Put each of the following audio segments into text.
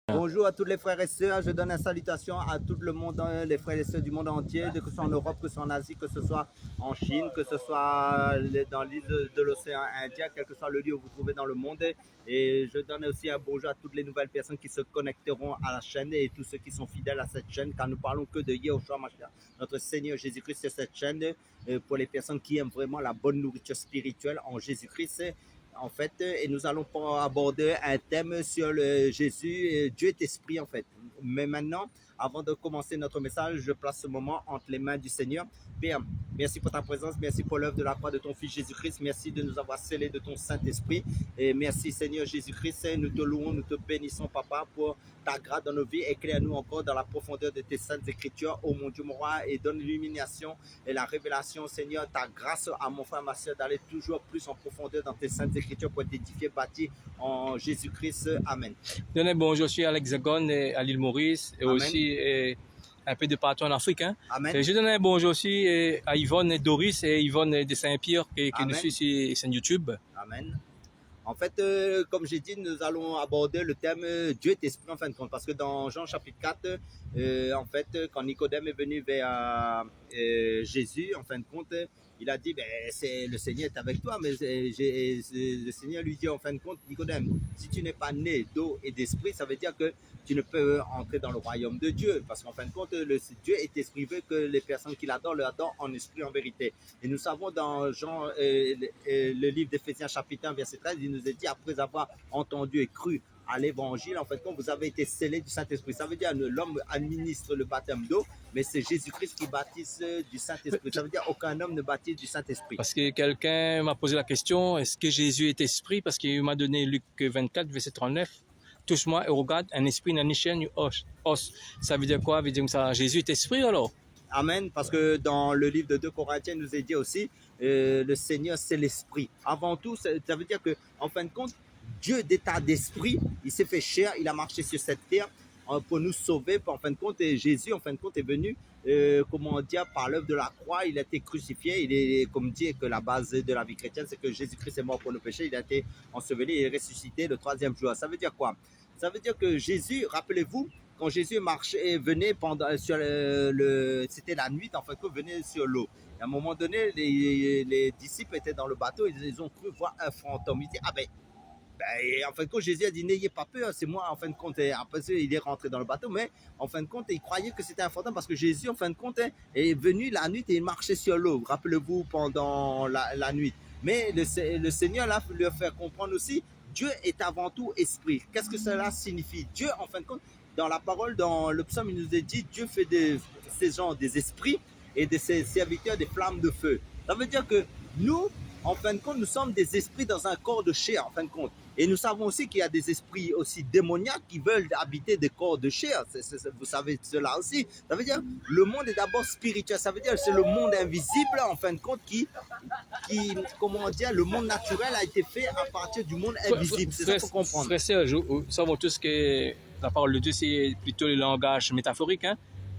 Bonjour à tous les frères et sœurs, je donne une salutation à tout le monde, les frères et sœurs du monde entier, que ce soit en Europe, que ce soit en Asie, que ce soit en Chine, que ce soit dans l'île de l'océan Indien, quel que soit le lieu où vous vous trouvez dans le monde. Et je donne aussi un bonjour à toutes les nouvelles personnes qui se connecteront à la chaîne et tous ceux qui sont fidèles à cette chaîne, car nous parlons que de Yahushua Mashiach, notre Seigneur Jésus-Christ, sur cette chaîne, pour les personnes qui aiment vraiment la bonne nourriture spirituelle en Jésus-Christ. En fait, et nous allons aborder un thème sur le Jésus, Dieu est esprit en fait. Mais maintenant, avant de commencer notre message, je place ce moment entre les mains du Seigneur. Père, merci pour ta présence, merci pour l'œuvre de la croix de ton Fils Jésus-Christ, merci de nous avoir scellés de ton Saint-Esprit. Et merci Seigneur Jésus-Christ, nous te louons, nous te bénissons Papa pour ta grâce dans nos vies. Éclaire-nous encore dans la profondeur de tes saintes écritures, ô mon Dieu mon roi, et donne l'illumination et la révélation Seigneur, ta grâce à mon frère, ma soeur, d'aller toujours plus en profondeur dans tes saintes écritures pour être édifié, bâti en Jésus-Christ. Amen. Bonjour, je suis à l'Hexagone et à l'île Maurice et Amen. aussi un peu de partout en Afrique. Amen. Et je donne un bonjour aussi à Yvonne et Doris et Yvonne de Saint-Pierre qui nous suit sur YouTube. Amen. En fait, comme j'ai dit, nous allons aborder le thème Dieu est esprit en fin de compte. Parce que dans Jean chapitre 4, en fait, quand Nicodème est venu vers Jésus, en fin de compte, il a dit, ben, le Seigneur est avec toi. Mais le Seigneur lui dit, en fin de compte, Nicodème, si tu n'es pas né d'eau et d'esprit, ça veut dire que tu ne peux entrer dans le royaume de Dieu. Parce qu'en fin de compte, Dieu est esprit, veut que les personnes qui l'adorent en esprit, en vérité. Et nous savons dans Jean, le livre d'Éphésiens chapitre 1, verset 13, il nous est dit, après avoir entendu et cru à l'évangile, en fait, quand vous avez été scellés du Saint-Esprit, ça veut dire que l'homme administre le baptême d'eau, mais c'est Jésus-Christ qui baptise du Saint-Esprit. Ça veut dire qu'aucun homme ne baptise du Saint-Esprit. Parce que quelqu'un m'a posé la question, est-ce que Jésus est esprit? Parce qu'il m'a donné Luc 24, verset 39. Touche-moi et regarde, un esprit n'a ni chair ni os. Ça veut dire quoi? Ça veut dire que ça, Jésus est esprit alors? Amen, parce que dans le livre de 2 Corinthiens, il nous est dit aussi, le Seigneur c'est l'esprit. Avant tout, ça veut dire que, en fin de compte, Dieu d'état d'esprit, il s'est fait chair, il a marché sur cette terre pour nous sauver. En fin de compte, et Jésus, en fin de compte, est venu, comment dire, par l'œuvre de la croix, il a été crucifié. Il est, comme dit que la base de la vie chrétienne, c'est que Jésus-Christ est mort pour nos péchés, il a été enseveli et ressuscité le troisième jour. Ça veut dire quoi? Ça veut dire que Jésus, rappelez-vous, quand Jésus marchait, venait sur c'était la nuit, en fait, qu'il venait sur l'eau. À un moment donné, les disciples étaient dans le bateau, ils ont cru voir un fantôme. Ils disaient, ah ben, en fin de compte, Jésus a dit, n'ayez pas peur, c'est moi, en fin de compte. Et après, il est rentré dans le bateau, mais en fin de compte, il croyait que c'était un fantôme parce que Jésus, en fin de compte, est venu la nuit et il marchait sur l'eau. Rappelez-vous, pendant la nuit. Mais le Seigneur, là, lui a fait comprendre aussi, Dieu est avant tout esprit. Qu'est-ce que cela signifie? Dieu, en fin de compte, dans la parole, dans le psaume, il nous a dit, Dieu fait de ces gens des esprits et de ses serviteurs des flammes de feu. Ça veut dire que nous, en fin de compte, nous sommes des esprits dans un corps de chair, en fin de compte. Et nous savons aussi qu'il y a des esprits aussi démoniaques qui veulent habiter des corps de chair. Vous savez cela aussi. Ça veut dire le monde est d'abord spirituel. Ça veut dire c'est le monde invisible, en fin de compte, qui comment dire, le monde naturel a été fait à partir du monde invisible. C'est ça qu'il faut comprendre. Frère, nous savons tous que la parole de Dieu, c'est plutôt le langage métaphorique.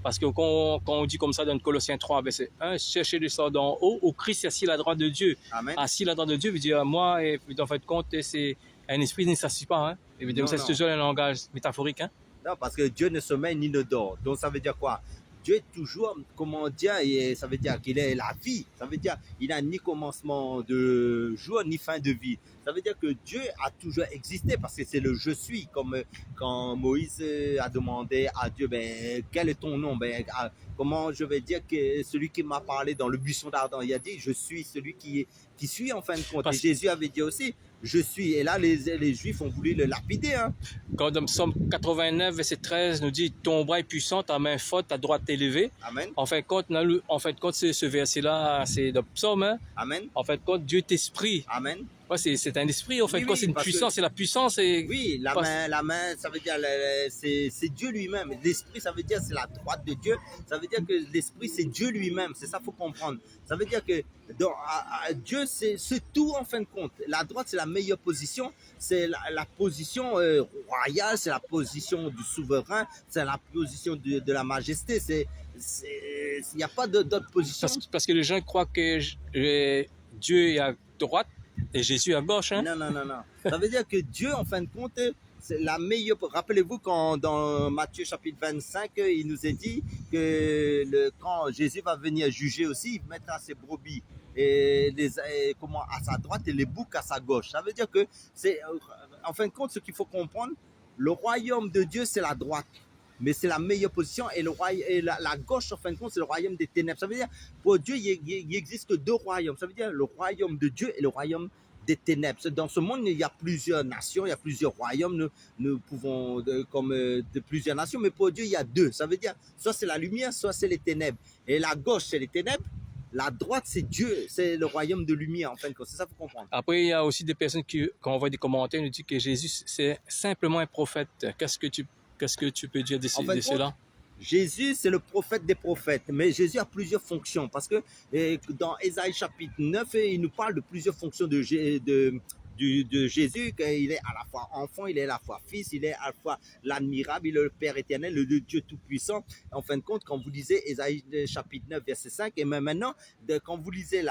Parce que quand on dit comme ça dans Colossiens 3, verset 1, cherchez le sort d'en haut, où Christ est assis à la droite de Dieu. Amen. Assis à la droite de Dieu veut dire, moi, et en fait, compte, c'est un esprit ne s'assit pas. Évidemment, c'est toujours un langage métaphorique. Non, parce que Dieu ne sommeille ni ne dort. Donc, ça veut dire quoi? Dieu est toujours, comment dire, et ça veut dire qu'il est la vie. Ça veut dire qu'il n'a ni commencement de jour, ni fin de vie. Ça veut dire que Dieu a toujours existé parce que c'est le je suis. Comme quand Moïse a demandé à Dieu, ben, quel est ton nom? Ben, comment je vais dire que celui qui m'a parlé dans le buisson d'Ardan, il a dit, je suis celui qui suit en fin de compte. Et Jésus avait dit aussi, je suis. Et là, les Juifs ont voulu le lapider. Quand dans Psaume 89, verset 13, nous dit, ton bras est puissant, ta main forte, ta droite élevée. Amen. En fin de compte, ce verset-là, c'est dans Psaume. Amen. En fin de compte, Dieu est esprit. Amen. Ouais, c'est un esprit, en fait, c'est une puissance, c'est la puissance. Oui, la main, ça veut dire, c'est Dieu lui-même. L'esprit, ça veut dire, c'est la droite de Dieu. Ça veut dire que l'esprit, c'est Dieu lui-même. C'est ça qu'il faut comprendre. Ça veut dire que Dieu, c'est tout, en fin de compte. La droite, c'est la meilleure position. C'est la position royale, c'est la position du souverain, c'est la position de la majesté. Il n'y a pas d'autre position. Parce que les gens croient que Dieu est à droite et Jésus à gauche. Non. Ça veut dire que Dieu, en fin de compte, c'est la meilleure. Rappelez-vous quand dans Matthieu chapitre 25, il nous est dit que quand Jésus va venir juger aussi, il mettra ses brebis comment, à sa droite et les boucs à sa gauche. Ça veut dire que c'est, en fin de compte, ce qu'il faut comprendre, le royaume de Dieu, c'est la droite. Mais c'est la meilleure position et, la gauche, en fin de compte, c'est le royaume des ténèbres. Ça veut dire, pour Dieu, il existe que deux royaumes. Ça veut dire le royaume de Dieu et le royaume des ténèbres. Dans ce monde, il y a plusieurs nations, il y a plusieurs royaumes. Nous pouvons, comme de plusieurs nations, mais pour Dieu, il y a deux. Ça veut dire, soit c'est la lumière, soit c'est les ténèbres. Et la gauche, c'est les ténèbres. La droite, c'est Dieu, c'est le royaume de lumière, en fin de compte. C'est ça qu'il faut comprendre. Après, il y a aussi des personnes qui envoient des commentaires, nous disent que Jésus, c'est simplement un prophète. Qu'est-ce que tu peux dire de cela? Jésus, c'est le prophète des prophètes, mais Jésus a plusieurs fonctions, parce que dans Ésaïe chapitre 9, il nous parle de plusieurs fonctions de Jésus, qu'il est à la fois enfant, il est à la fois fils, il est à la fois l'admirable, il est le Père éternel, le Dieu tout-puissant. En fin de compte, quand vous lisez Ésaïe chapitre 9, verset 5, et même maintenant, quand vous lisez,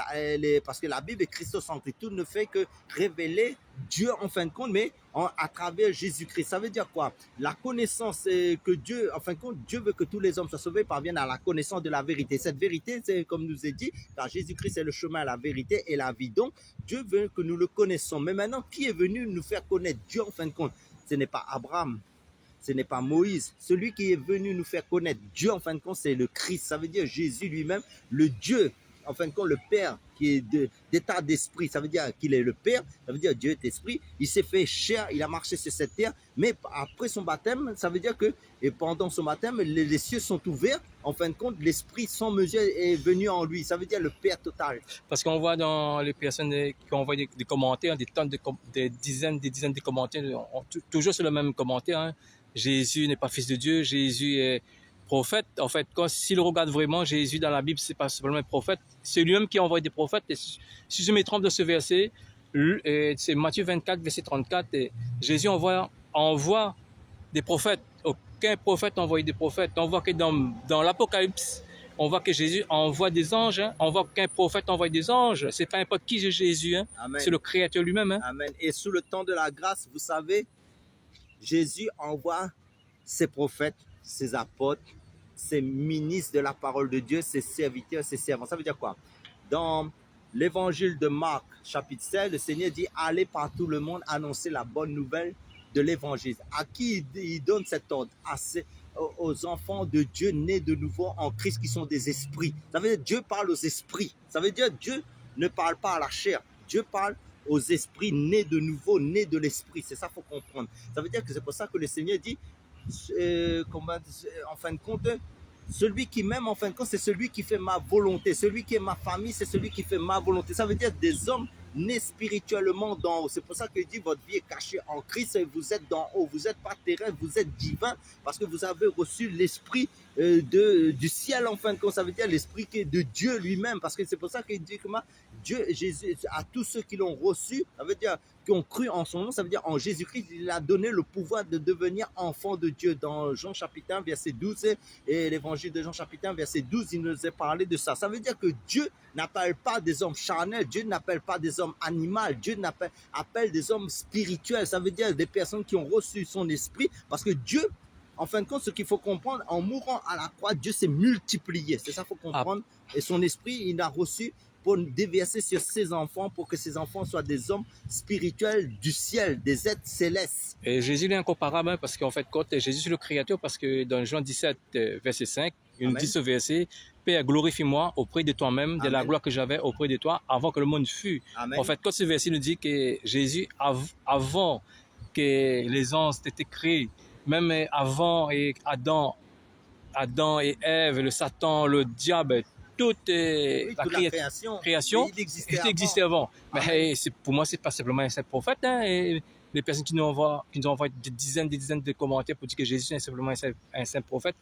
parce que la Bible est christocentrique, tout ne fait que révéler Dieu en fin de compte, mais à travers Jésus-Christ. Ça veut dire quoi? La connaissance que Dieu, en fin de compte, Dieu veut que tous les hommes soient sauvés, parviennent à la connaissance de la vérité. Cette vérité, c'est comme nous est dit, car Jésus-Christ est le chemin, la vérité et la vie. Donc, Dieu veut que nous le connaissons. Mais maintenant, qui est venu nous faire connaître Dieu en fin de compte? Ce n'est pas Abraham, ce n'est pas Moïse. Celui qui est venu nous faire connaître Dieu en fin de compte, c'est le Christ. Ça veut dire Jésus lui-même, le Dieu, en fin de compte, le Père qui est d'état d'esprit. Ça veut dire qu'il est le Père, ça veut dire Dieu est esprit. Il s'est fait chair, il a marché sur cette terre, mais après son baptême, ça veut dire que, et pendant son baptême, les cieux sont ouverts. En fin de compte, l'esprit sans mesure est venu en lui. Ça veut dire le Père total. Parce qu'on voit dans les personnes qui envoient des commentaires, des dizaines de commentaires, toujours sur le même commentaire. Hein. Jésus n'est pas fils de Dieu, Jésus est prophète. En fait, s'il regarde vraiment Jésus dans la Bible, c'est pas simplement un prophète, c'est lui-même qui envoie des prophètes. Et si je me trompe de ce verset, c'est Matthieu 24, verset 34, et Jésus envoie des prophètes. Aucun prophète envoie des prophètes. On voit que dans l'Apocalypse, on voit que Jésus envoie des anges. Hein. On voit qu'un prophète envoie des anges. C'est pas n'importe qui, Jésus. Hein. C'est le Créateur lui-même. Hein. Amen. Et sous le temps de la grâce, vous savez, Jésus envoie ses prophètes, ses apôtres, ses ministres de la parole de Dieu, ses serviteurs, ses servants. Ça veut dire quoi? Dans l'évangile de Marc, chapitre 16, le Seigneur dit « Allez par tout le monde annoncer la bonne nouvelle de l'évangile ». À qui il donne cet ordre? Aux enfants de Dieu nés de nouveau en Christ qui sont des esprits. Ça veut dire Dieu parle aux esprits. Ça veut dire Dieu ne parle pas à la chair. Dieu parle aux esprits nés de nouveau, nés de l'esprit. C'est ça qu'il faut comprendre. Ça veut dire que c'est pour ça que le Seigneur dit en fin de compte, celui qui m'aime, en fin de compte, c'est celui qui fait ma volonté. Celui qui est ma famille, c'est celui qui fait ma volonté. Ça veut dire des hommes nés spirituellement d'en haut. C'est pour ça que je dis votre vie est cachée en Christ et vous êtes d'en haut. Vous n'êtes pas terrestre, vous êtes divin parce que vous avez reçu l'esprit du ciel, en fin de compte. Ça veut dire l'esprit qui est de Dieu lui-même. Parce que c'est pour ça qu'il dit que Dieu, Jésus, à tous ceux qui l'ont reçu, ça veut dire qui ont cru en son nom, ça veut dire en Jésus-Christ, il a donné le pouvoir de devenir enfant de Dieu. Dans Jean chapitre 1, verset 12, et l'évangile de Jean chapitre 1, verset 12, il nous a parlé de ça. Ça veut dire que Dieu n'appelle pas des hommes charnels, Dieu n'appelle pas des hommes animaux, Dieu appelle des hommes spirituels. Ça veut dire des personnes qui ont reçu son esprit, parce que Dieu, en fin de compte, ce qu'il faut comprendre, en mourant à la croix, Dieu s'est multiplié. C'est ça qu'il faut comprendre. Et son esprit, il a reçu pour déverser sur ses enfants, pour que ses enfants soient des hommes spirituels du ciel, des êtres célestes. Et Jésus est incomparable, hein, parce qu'en fait, quand Jésus est le Créateur, parce que dans Jean 17, verset 5, il nous dit ce verset, « Père, glorifie-moi auprès de toi-même, de la gloire que j'avais auprès de toi, avant que le monde fût. » En fait, quand ce verset nous dit que Jésus, avant que les anges aient été créés, même avant et Adam et Ève, le Satan, le diable, toute la création il existait avant. Mais pour moi, c'est pas simplement un simple prophète. Hein, et les personnes qui nous envoient des dizaines de commentaires pour dire que Jésus est simplement un simple prophète.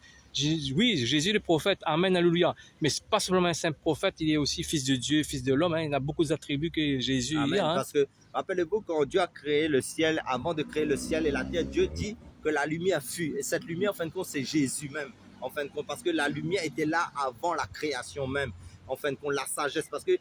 Oui, Jésus est le prophète, amen, alléluia. Mais c'est pas simplement un simple prophète, il est aussi fils de Dieu, fils de l'homme. Hein, il a beaucoup d'attributs que Jésus amen, a. Hein. Parce que, rappelez-vous, quand Dieu a créé le ciel, avant de créer le ciel et la terre, Dieu dit que la lumière fut. Et cette lumière, en fin de compte, c'est Jésus même. En fin de compte, parce que la lumière était là avant la création même. En fin de compte, la sagesse, parce que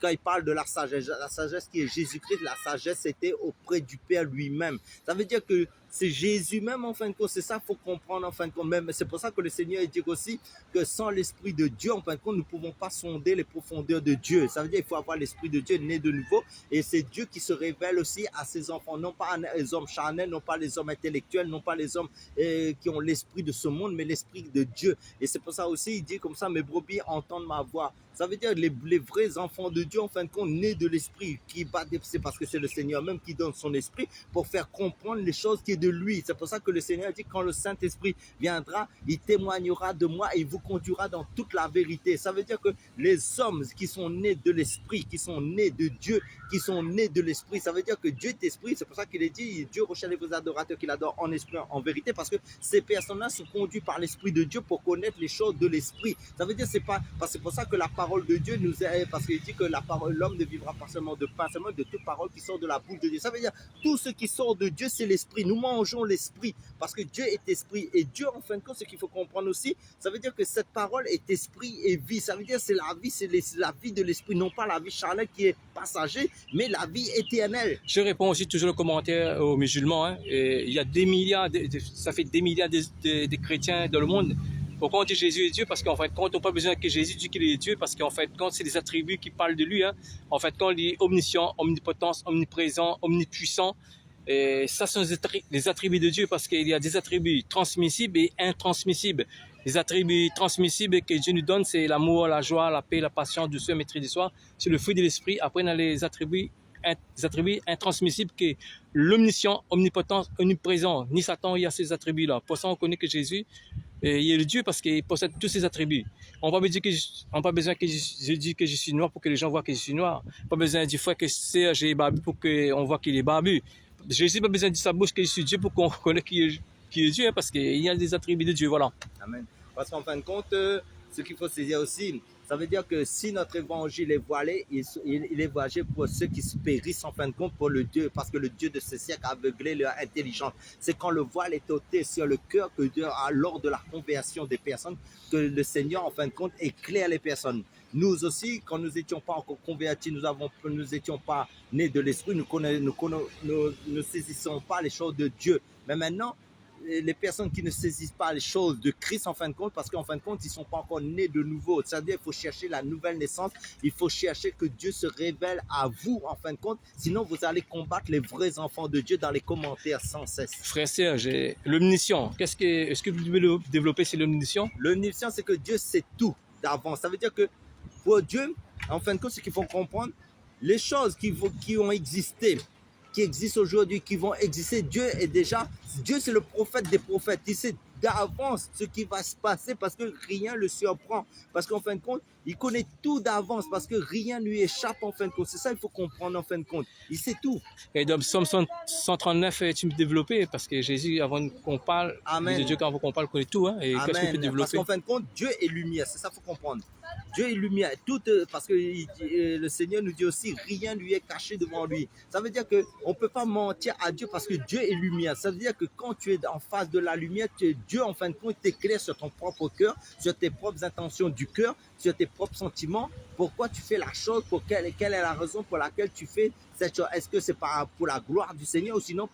quand il parle de la sagesse qui est Jésus-Christ, la sagesse était auprès du Père lui-même. Ça veut dire que c'est Jésus même en fin de compte. C'est ça qu'il faut comprendre en fin de compte. Même c'est pour ça que le Seigneur dit aussi que sans l'Esprit de Dieu, en fin de compte, nous ne pouvons pas sonder les profondeurs de Dieu. Ça veut dire qu'il faut avoir l'Esprit de Dieu né de nouveau. Et c'est Dieu qui se révèle aussi à ses enfants, non pas les hommes charnels, non pas les hommes intellectuels, non pas les hommes qui ont l'esprit de ce monde, mais l'Esprit de Dieu. Et c'est pour ça aussi, il dit comme ça, mes brebis entendent ma voix. Ça veut dire les vrais enfants de Dieu, en fin de compte, nés de l'Esprit, qui battent, c'est parce que c'est le Seigneur même qui donne son Esprit pour faire comprendre les choses qui est de lui. C'est pour ça que le Seigneur dit, quand le Saint-Esprit viendra, il témoignera de moi et il vous conduira dans toute la vérité. Ça veut dire que les hommes qui sont nés de l'Esprit, qui sont nés de Dieu, qui sont nés de l'Esprit, ça veut dire que Dieu est Esprit. C'est pour ça qu'il est dit, Dieu recherche les adorateurs qu'il adore en esprit, en vérité, parce que ces personnes-là sont conduites par l'Esprit de Dieu pour connaître les choses de l'Esprit. Ça veut dire, c'est pas, parce que c'est pour ça que la parole de Dieu nous est, parce qu'il dit que la parole, l'homme ne vivra pas seulement de pain, seulement de toute parole qui sort de la bouche de Dieu. Ça veut dire, tout ce qui sort de Dieu, c'est l'Esprit. Nous mangeons l'Esprit, parce que Dieu est Esprit. Et Dieu, en fin de compte, ce qu'il faut comprendre aussi, ça veut dire que cette parole est Esprit et vie. Ça veut dire, c'est la vie, c'est la vie de l'Esprit, non pas la vie charnelle qui est passagère, mais la vie éternelle. Je réponds aussi toujours aux commentaires aux musulmans. Hein. Et il y a des milliards, ça fait des milliards de chrétiens dans le monde. Pourquoi on dit Jésus est Dieu? Parce qu'en fait, quand on n'a pas besoin que Jésus dise qu'il est Dieu, parce qu'en fait, quand c'est des attributs qui parlent de lui, hein, en fait, quand il est omniscient, omnipotence, omniprésent, omnipuissant, et ça sont les attributs de Dieu, parce qu'il y a des attributs transmissibles et intransmissibles. Les attributs transmissibles que Dieu nous donne, c'est l'amour, la joie, la paix, la patience, douceur, maîtrise du soir. C'est le fruit de l'esprit. Après, on a les attributs intransmissibles que l'omniscient, omnipotence, omniprésent. Ni Satan, il y a ces attributs-là. Pour ça, on connaît que Jésus, il est le Dieu parce qu'il possède tous ces attributs. On n'a pas besoin que je dise que je suis noir pour que les gens voient que je suis noir. Pas besoin de dire frère que Serge est barbu pour qu'on voit qu'il est barbu. Jésus n'a pas besoin de sa bouche que je suis Dieu pour qu'on connaisse qui est Dieu, hein, parce qu'il y a des attributs de Dieu. Voilà. Amen. Parce qu'en fin de compte, ce qu'il faut saisir aussi, ça veut dire que si notre évangile est voilé, il est voilé pour ceux qui se périssent en fin de compte pour le Dieu, parce que le Dieu de ce siècle a aveuglé leur intelligence. C'est quand le voile est ôté sur le cœur que Dieu a, lors de la conversion des personnes, que le Seigneur en fin de compte éclaire les personnes. Nous aussi, quand nous n'étions pas encore convertis, nous n'étions pas nés de l'Esprit, nous ne saisissons pas les choses de Dieu. Mais maintenant, les personnes qui ne saisissent pas les choses de Christ en fin de compte, parce qu'en fin de compte, ils ne sont pas encore nés de nouveau. C'est-à-dire qu'il faut chercher la nouvelle naissance, il faut chercher que Dieu se révèle à vous en fin de compte, sinon vous allez combattre les vrais enfants de Dieu dans les commentaires sans cesse. Frère Serge, l'omniscient, est-ce que vous pouvez développer sur l'omniscient? L'omniscient, c'est que Dieu sait tout d'avance. Ça veut dire que pour Dieu, en fin de compte, ce qu'il faut comprendre, les choses qui ont existé, qui existent aujourd'hui, qui vont exister, Dieu c'est le prophète des prophètes. Il sait d'avance ce qui va se passer parce que rien ne le surprend. Parce qu'en fin de compte, il connaît tout d'avance parce que rien ne lui échappe en fin de compte. C'est ça qu'il faut comprendre en fin de compte. Il sait tout. Et dans Psaume 139, tu me développer parce que Jésus, avant qu'on parle, de Dieu, avant qu'on parle, connaît tout. Hein, et qu'est-ce qu'on peut développer? Parce qu'en fin de compte, Dieu est lumière. C'est ça qu'il faut comprendre. Dieu est lumière. Parce que le Seigneur nous dit aussi, rien ne lui est caché devant lui. Ça veut dire qu'on ne peut pas mentir à Dieu parce que Dieu est lumière. Ça veut dire que quand tu es en face de la lumière, Dieu, en fin de compte, t'éclaire sur ton propre cœur, sur tes propres intentions du cœur, sur tes propres sentiments. Pourquoi tu fais la chose, quelle est la raison pour laquelle tu fais cette chose? Est-ce que c'est pour la gloire du Seigneur ou sinon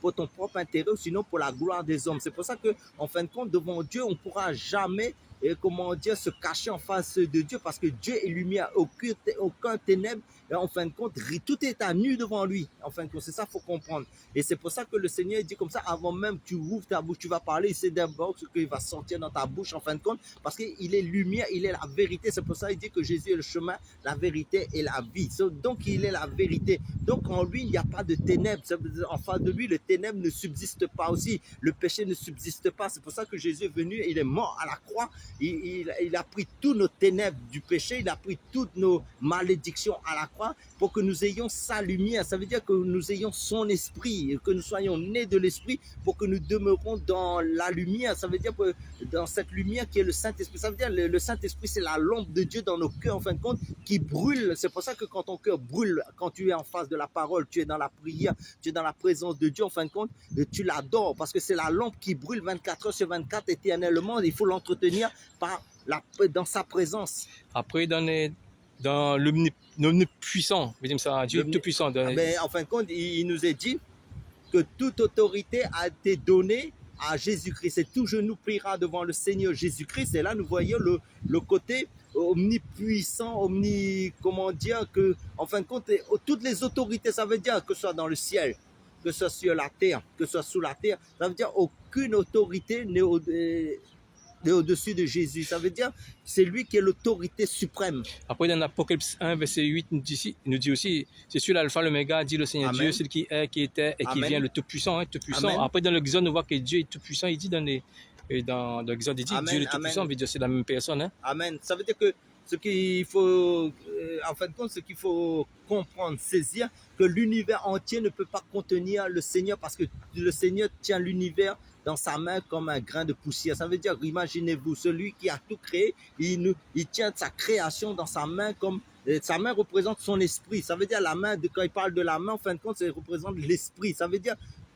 pour ton propre intérêt ou sinon pour la gloire des hommes? C'est pour ça qu'en fin de compte, devant Dieu, on ne pourra jamais se cacher en face de Dieu parce que Dieu est lumière, aucun ténèbre, et en fin de compte, tout est à nu devant lui. En fin de compte, c'est ça qu'il faut comprendre. Et c'est pour ça que le Seigneur dit comme ça, avant même que tu ouvres ta bouche, tu vas parler, il sait d'abord ce qui va sortir dans ta bouche en fin de compte, parce qu'il est lumière, il est la vérité. C'est pour ça qu'il dit que Jésus est le chemin, la vérité et la vie. Donc il est la vérité. Donc en lui, il n'y a pas de ténèbres. En face de lui, le ténèbre ne subsiste pas aussi. Le péché ne subsiste pas. C'est pour ça que Jésus est venu, il est mort à la croix. Il a pris tous nos ténèbres du péché, il a pris toutes nos malédictions à la croix pour que nous ayons sa lumière. Ça veut dire que nous ayons son esprit, que nous soyons nés de l'esprit pour que nous demeurons dans la lumière. Ça veut dire que dans cette lumière qui est le Saint-Esprit. Ça veut dire le Saint-Esprit, c'est la lampe de Dieu dans nos cœurs, en fin de compte, qui brûle. C'est pour ça que quand ton cœur brûle, quand tu es en face de la parole, tu es dans la prière, tu es dans la présence de Dieu, en fin de compte, tu l'adores parce que c'est la lampe qui brûle 24 heures sur 24 éternellement. Il faut l'entretenir dans sa présence. Après, dans l'omnipuissant, Dieu tout puissant. Mais en fin de compte, il nous est dit que toute autorité a été donnée à Jésus-Christ. Et tout genou pliera devant le Seigneur Jésus-Christ. Et là, nous voyons le côté omnipuissant, comment dire, que, en fin de compte, toutes les autorités, ça veut dire que ce soit dans le ciel, que ce soit sur la terre, que ce soit sous la terre, ça veut dire aucune autorité n'est au-dessus de Jésus. Ça veut dire c'est lui qui est l'autorité suprême. Après, dans Apocalypse 1, verset 8, nous dit aussi, c'est sur l'alpha, l'oméga, dit le Seigneur Amen. Dieu, celui qui est, qui était et qui Amen. vient, le Tout-Puissant. Hein, Tout-Puissant. Amen. Après, dans l'Exode, on voit que Dieu est Tout-Puissant. Il dit dans l'Exode, il dit Amen. Dieu est Tout-Puissant, veut dire c'est la même personne. Hein. Amen. Ça veut dire que ce qu'il faut, en fin de compte, ce qu'il faut comprendre, saisir, que l'univers entier ne peut pas contenir le Seigneur parce que le Seigneur tient l'univers dans sa main comme un grain de poussière. Ça veut dire, imaginez-vous, celui qui a tout créé, il tient sa création dans sa main comme sa main représente son esprit. Ça veut dire la main, quand il parle de la main, en fin de compte, ça représente l'esprit. Ça veut dire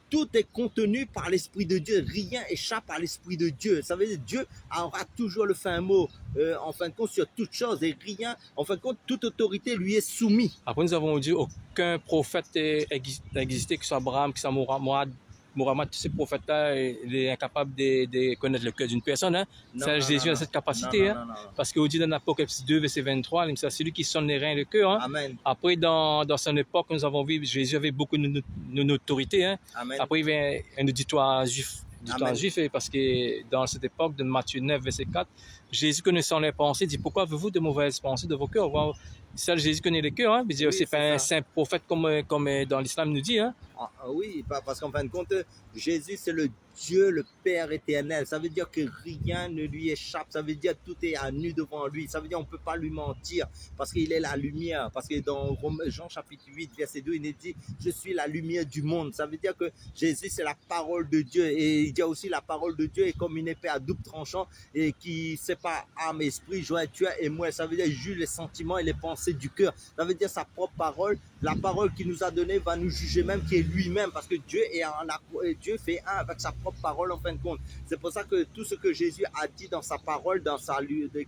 tout est contenu par l'Esprit de Dieu. Rien échappe à l'Esprit de Dieu. Ça veut dire Dieu aura toujours le fin mot, en fin de compte, sur toute chose. Et rien, en fin de compte, toute autorité lui est soumise. Après, nous avons dit aucun prophète n'a existé, que ce soit Abraham, que ce soit Mohammed, tous ces prophètes-là, il est incapable de connaître le cœur d'une personne. Hein. Ça, Jésus a cette capacité. Non. Parce qu'il dit dans Apocalypse 2, verset 23, c'est lui qui sonne les reins et le cœur. Hein. Amen. Après, dans son époque, nous avons vu, Jésus avait beaucoup de notoriété. Hein. Amen. Après, il y avait un auditoire juif. Parce que dans cette époque de Matthieu 9, verset 4, Jésus connaissant les pensées, dit pourquoi avez-vous de mauvaises pensées de vos cœurs? Seul Jésus connaît les cœurs. Hein. Oui, c'est pas un saint prophète comme dans l'islam nous dit. Hein. Oui, parce qu'en fin de compte, Jésus, c'est le Dieu, le Père éternel. Ça veut dire que rien ne lui échappe. Ça veut dire que tout est à nu devant lui. Ça veut dire qu'on ne peut pas lui mentir parce qu'il est la lumière. Parce que dans Jean chapitre 8, verset 2, il est dit « Je suis la lumière du monde ». Ça veut dire que Jésus, c'est la parole de Dieu. Et il dit aussi la parole de Dieu est comme une épée à double tranchant et qui sépare âme, esprit, jointure et moelle. Ça veut dire qu'il juge les sentiments et les pensées du cœur. Ça veut dire sa propre parole. La parole qu'il nous a donnée va nous juger même, qui est lui-même. Parce que Dieu fait un avec sa propre parole en fin de compte. C'est pour ça que tout ce que Jésus a dit dans sa parole,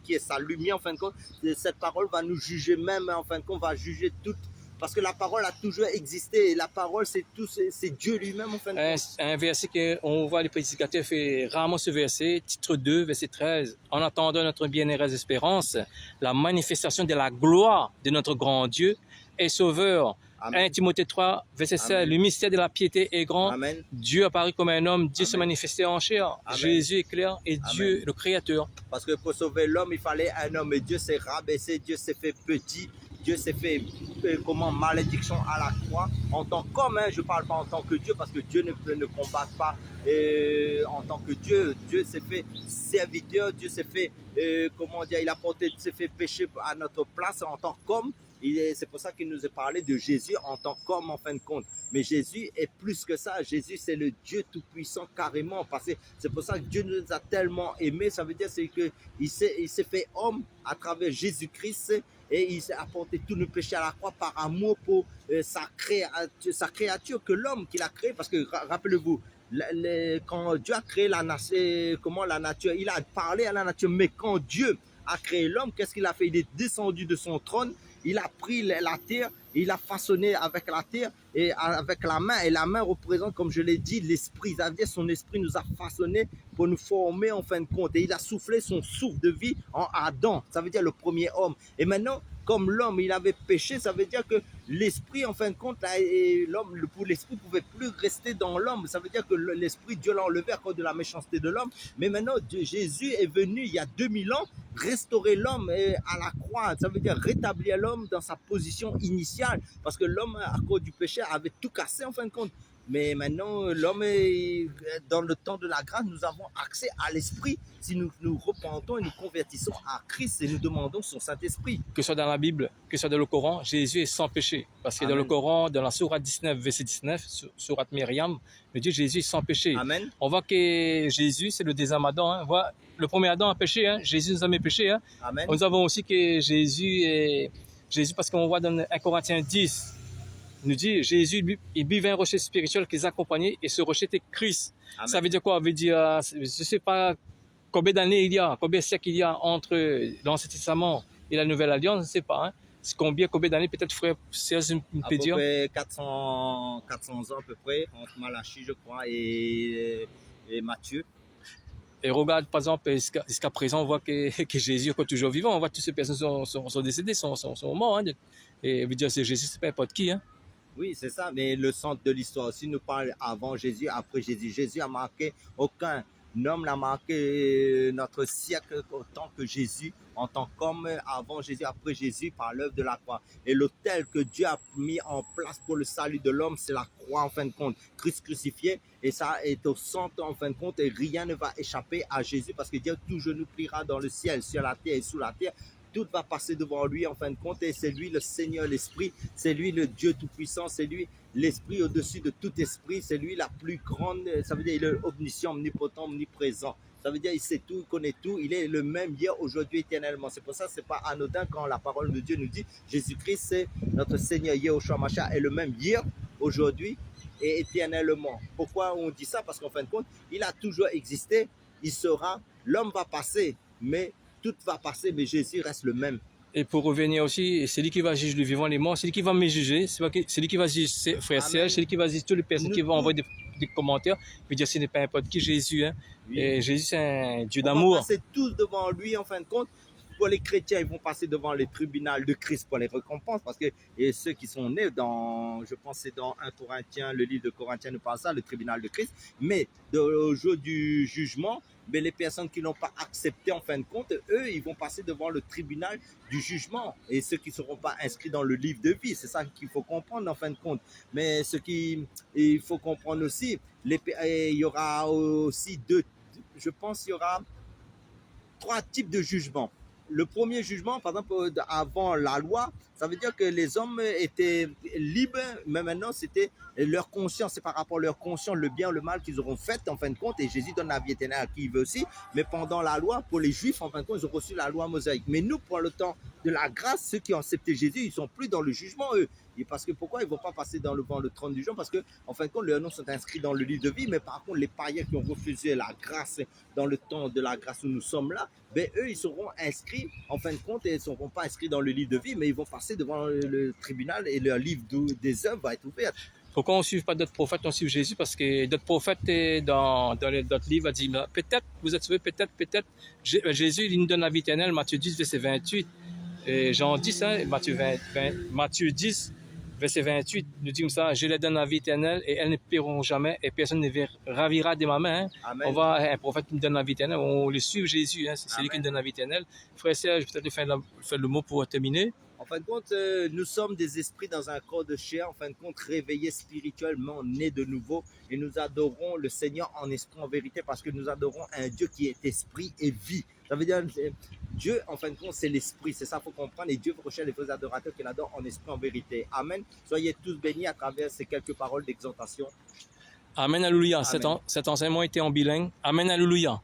qui est sa lumière en fin de compte, cette parole va nous juger même en fin de compte, va juger tout. Parce que la parole a toujours existé et la parole c'est Dieu lui-même en fin de compte. Un verset qu'on voit les prédicateurs fait rarement ce verset, titre 2, verset 13. En attendant notre bienheureuse espérance, la manifestation de la gloire de notre grand Dieu et Sauveur. Amen. 1 Timothée 3, verset 16, le mystère de la piété est grand. Amen. Dieu apparut comme un homme, Dieu Amen. se manifestait en chair. Amen. Jésus est clair et Dieu, Amen. le Créateur. Parce que pour sauver l'homme, il fallait un homme. Et Dieu s'est rabaissé, Dieu s'est fait petit, Dieu s'est fait malédiction à la croix. En tant qu'homme, je ne parle pas en tant que Dieu, parce que Dieu ne combat pas en tant que Dieu. Dieu s'est fait serviteur, Dieu s'est fait, il s'est fait pécher à notre place en tant qu'homme. C'est pour ça qu'il nous a parlé de Jésus en tant qu'homme en fin de compte. Mais Jésus est plus que ça. Jésus, c'est le Dieu tout-puissant carrément. Parce que c'est pour ça que Dieu nous a tellement aimés. Ça veut dire qu'il s'est fait homme à travers Jésus-Christ et il s'est apporté tous nos péchés à la croix par amour pour sa créature que l'homme qu'il a créé. Parce que rappelez-vous, quand Dieu a créé la nature, il a parlé à la nature. Mais quand Dieu a créé l'homme, qu'est-ce qu'il a fait? Il est descendu de son trône. Il a pris la terre, il a façonné avec la terre et avec la main. Et la main représente, comme je l'ai dit, l'esprit. Ça veut dire son esprit nous a façonné pour nous former en fin de compte. Et il a soufflé son souffle de vie en Adam. Ça veut dire le premier homme. Et maintenant, comme l'homme, il avait péché, ça veut dire que l'esprit, en fin de compte, l'esprit ne pouvait plus rester dans l'homme. Ça veut dire que l'esprit, Dieu l'a enlevé à cause de la méchanceté de l'homme. Mais maintenant, Jésus est venu, il y a 2000 ans, restaurer l'homme à la croix. Ça veut dire rétablir l'homme dans sa position initiale. Parce que l'homme, à cause du péché, avait tout cassé, en fin de compte. Mais maintenant, l'homme est dans le temps de la grâce, nous avons accès à l'esprit si nous nous repentons et nous convertissons à Christ et nous demandons son Saint-Esprit. Que ce soit dans la Bible, que ce soit dans le Coran, Jésus est sans péché. Parce que Amen. dans le Coran, dans la sourate 19, verset 19, sourate Myriam, il dit Jésus est sans péché. Amen. On voit que Jésus, c'est le deuxième Adam. Hein. Le premier Adam a péché, hein. Jésus nous a mis péché. Hein. Amen. Nous avons aussi que Jésus, parce qu'on voit dans 1 Corinthiens 10, nous dit Jésus, il buvait un rocher spirituel qu'ils accompagnaient et ce rocher était Christ. Amen. Ça veut dire quoi? Ça veut dire, je ne sais pas combien d'années il y a, combien de siècles il y a entre l'Ancien Testament et la Nouvelle Alliance, je ne sais pas. Hein. combien d'années peut-être, frère Serge, une À peut peu dire? près 400 ans à peu près, entre Malachie, je crois, et Matthieu. Et regarde, par exemple, jusqu'à présent, on voit que Jésus est encore toujours vivant. On voit que toutes ces personnes sont décédées, sont morts. Hein. Et veut dire, c'est Jésus, c'est pas n'importe qui. Hein. Oui, c'est ça, mais le centre de l'histoire aussi nous parle avant Jésus, après Jésus. Jésus a marqué, aucun homme n'a marqué notre siècle autant que Jésus, en tant qu'homme avant Jésus, après Jésus, par l'œuvre de la croix. Et l'autel que Dieu a mis en place pour le salut de l'homme, c'est la croix en fin de compte. Christ crucifié, et ça est au centre en fin de compte, et rien ne va échapper à Jésus, parce que Dieu, tout genou pliera dans le ciel, sur la terre et sous la terre. Tout va passer devant lui en fin de compte, et c'est lui le Seigneur, l'Esprit, c'est lui le Dieu Tout-Puissant, c'est lui l'Esprit au-dessus de tout esprit, c'est lui la plus grande, ça veut dire il est omniscient, omnipotent, omniprésent. Ça veut dire il sait tout, il connaît tout, il est le même hier, aujourd'hui, éternellement. C'est pour ça que ce n'est pas anodin quand la parole de Dieu nous dit Jésus-Christ, c'est notre Seigneur, Yehoshua Mashiach, est le même hier, aujourd'hui et éternellement. Pourquoi on dit ça? Parce qu'en fin de compte, il a toujours existé, il sera, l'homme va passer, mais tout va passer, mais Jésus reste le même. Et pour revenir aussi, c'est lui qui va juger le vivant et les morts, c'est lui qui va me juger, c'est lui qui va juger frère Serge, c'est lui qui va juger toutes les personnes qui vont envoyer des commentaires. Je veux dire, ce n'est pas n'importe qui, Jésus. Hein. Oui. Et Jésus, c'est un Dieu d'amour. On va passer tous devant lui, en fin de compte. Pour les chrétiens, ils vont passer devant les tribunaux de Christ pour les récompenses, parce que et ceux qui sont nés dans, je pense c'est dans 1 Corinthiens, le livre de Corinthiens nous parle ça, le tribunal de Christ, mais au jour du jugement, mais les personnes qui n'ont pas accepté en fin de compte, eux, ils vont passer devant le tribunal du jugement, et ceux qui ne seront pas inscrits dans le livre de vie, c'est ça qu'il faut comprendre en fin de compte. Mais il faut comprendre aussi, il y aura aussi je pense qu'il y aura 3 types de jugements. Le premier jugement, par exemple, avant la loi, ça veut dire que les hommes étaient libres, mais maintenant, c'était leur conscience, c'est par rapport à leur conscience, le bien, le mal qu'ils auront fait, en fin de compte, et Jésus donne la vie éternelle à qui il veut aussi, mais pendant la loi, pour les Juifs, en fin de compte, ils ont reçu la loi mosaïque. Mais nous, pour le temps de la grâce, ceux qui ont accepté Jésus, ils ne sont plus dans le jugement, eux. Et parce que pourquoi ils ne vont pas passer devant le trône du jugement? Parce qu'en fin de compte, leurs noms sont inscrits dans le livre de vie, mais par contre, les païens qui ont refusé la grâce dans le temps de la grâce où nous sommes là, ben, eux, ils seront inscrits, en fin de compte, et ils ne seront pas inscrits dans le livre de vie, mais ils vont passer devant le tribunal et leur livre des œuvres va être ouvert. Pourquoi on ne suit pas d'autres prophètes, on suit Jésus? Parce que d'autres prophètes, dans d'autres livres, disent peut-être, vous êtes sauvés, peut-être. Jésus, il nous donne la vie éternelle, Matthieu 10, verset 28. Et Jean 10, hein, Matthieu 10, verset 28, nous dit comme ça, je leur donne la vie éternelle et elles ne périront jamais et personne ne ravira de ma main. Hein. On voit un prophète qui nous donne la vie éternelle, on le suit Jésus, hein, c'est lui qui nous donne la vie éternelle. Frère Serge, peut-être faire le mot pour terminer. En fin de compte, nous sommes des esprits dans un corps de chair, en fin de compte, réveillés spirituellement, nés de nouveau, et nous adorons le Seigneur en esprit, en vérité, parce que nous adorons un Dieu qui est esprit et vie. Ça veut dire, Dieu, en fin de compte, c'est l'esprit, c'est ça qu'il faut comprendre, et Dieu recherche les vrais adorateurs qui l'adorent en esprit, en vérité. Amen. Soyez tous bénis à travers ces quelques paroles d'exhortation. Amen, alléluia. Cet enseignement était en bilingue. Amen, alléluia.